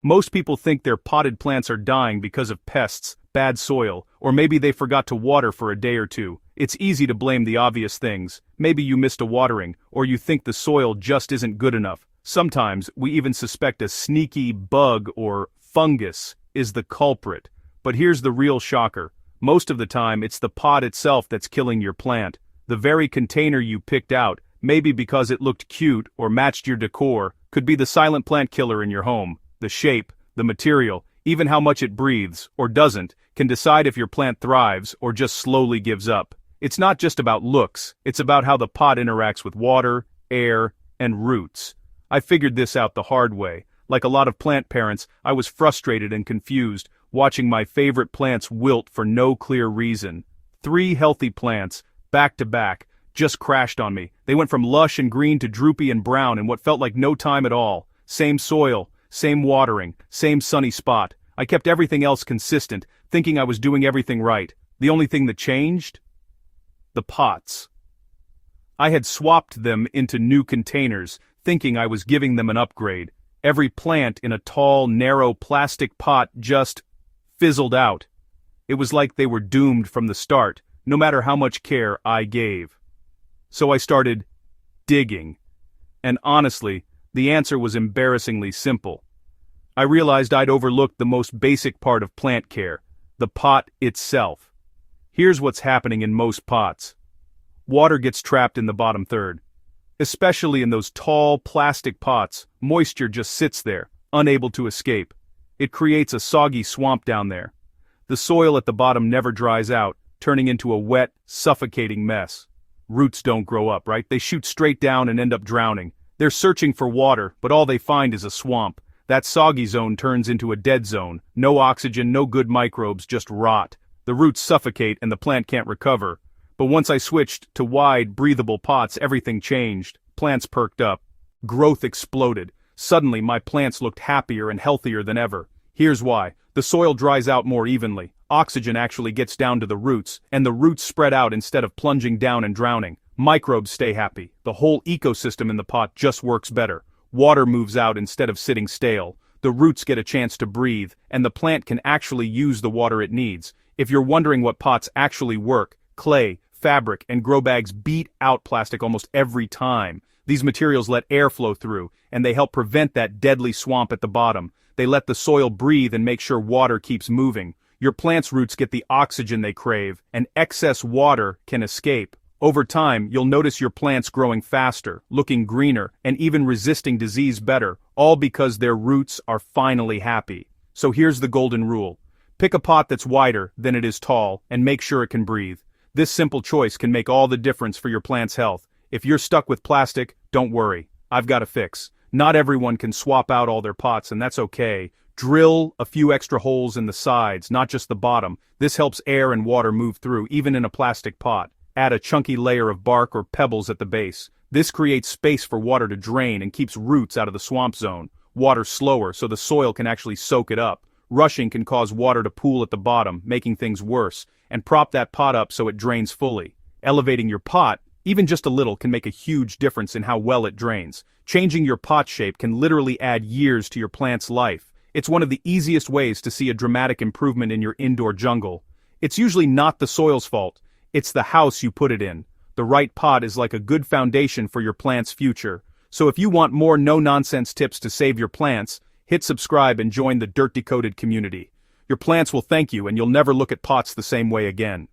Most people think their potted plants are dying because of pests, bad soil, or maybe they forgot to water for a day or two. It's easy to blame the obvious things. Maybe you missed a watering, or you think the soil just isn't good enough. Sometimes, we even suspect a sneaky bug or fungus is the culprit. But here's the real shocker. Most of the time, it's the pot itself that's killing your plant. The very container you picked out, maybe because it looked cute or matched your decor, could be the silent plant killer in your home. The shape, the material, even how much it breathes, or doesn't, can decide if your plant thrives or just slowly gives up. It's not just about looks, it's about how the pot interacts with water, air, and roots. I figured this out the hard way. Like a lot of plant parents, I was frustrated and confused, watching my favorite plants wilt for no clear reason. 3 healthy plants, back to back, just crashed on me. They went from lush and green to droopy and brown in what felt like no time at all. Same soil, same watering, same sunny spot. I kept everything else consistent, thinking I was doing everything right. The only thing that changed? The pots. I had swapped them into new containers, thinking I was giving them an upgrade. Every plant in a tall, narrow plastic pot just fizzled out. It was like they were doomed from the start, no matter how much care I gave. So I started digging. And honestly, the answer was embarrassingly simple. I realized I'd overlooked the most basic part of plant care, the pot itself. Here's what's happening in most pots. Water gets trapped in the bottom third. Especially in those tall plastic pots, moisture just sits there, unable to escape. It creates a soggy swamp down there. The soil at the bottom never dries out, turning into a wet, suffocating mess. Roots don't grow up, right? They shoot straight down and end up drowning. They're searching for water, but all they find is a swamp. That soggy zone turns into a dead zone. No oxygen, no good microbes, just rot. The roots suffocate and the plant can't recover. But once I switched to wide, breathable pots, everything changed. Plants perked up. Growth exploded. Suddenly, my plants looked happier and healthier than ever. Here's why. The soil dries out more evenly. Oxygen actually gets down to the roots, and the roots spread out instead of plunging down and drowning. Microbes stay happy. The whole ecosystem in the pot just works better. Water moves out instead of sitting stale. The roots get a chance to breathe, and the plant can actually use the water it needs. If you're wondering what pots actually work, clay, fabric, and grow bags beat out plastic almost every time. These materials let air flow through, and they help prevent that deadly swamp at the bottom. They let the soil breathe and make sure water keeps moving. Your plant's roots get the oxygen they crave, and excess water can escape. Over time, you'll notice your plants growing faster, looking greener, and even resisting disease better, all because their roots are finally happy. So here's the golden rule. Pick a pot that's wider than it is tall, and make sure it can breathe. This simple choice can make all the difference for your plant's health. If you're stuck with plastic, don't worry. I've got a fix. Not everyone can swap out all their pots, and that's okay. Drill a few extra holes in the sides, not just the bottom. This helps air and water move through, even in a plastic pot. Add a chunky layer of bark or pebbles at the base. This creates space for water to drain and keeps roots out of the swamp zone. Water slower so the soil can actually soak it up. Rushing can cause water to pool at the bottom, making things worse. And prop that pot up so it drains fully. Elevating your pot, even just a little, can make a huge difference in how well it drains. Changing your pot shape can literally add years to your plant's life. It's one of the easiest ways to see a dramatic improvement in your indoor jungle. It's usually not the soil's fault. It's the house you put it in. The right pot is like a good foundation for your plant's future. So if you want more no-nonsense tips to save your plants, hit subscribe and join the DirtDecoded community. Your plants will thank you and you'll never look at pots the same way again.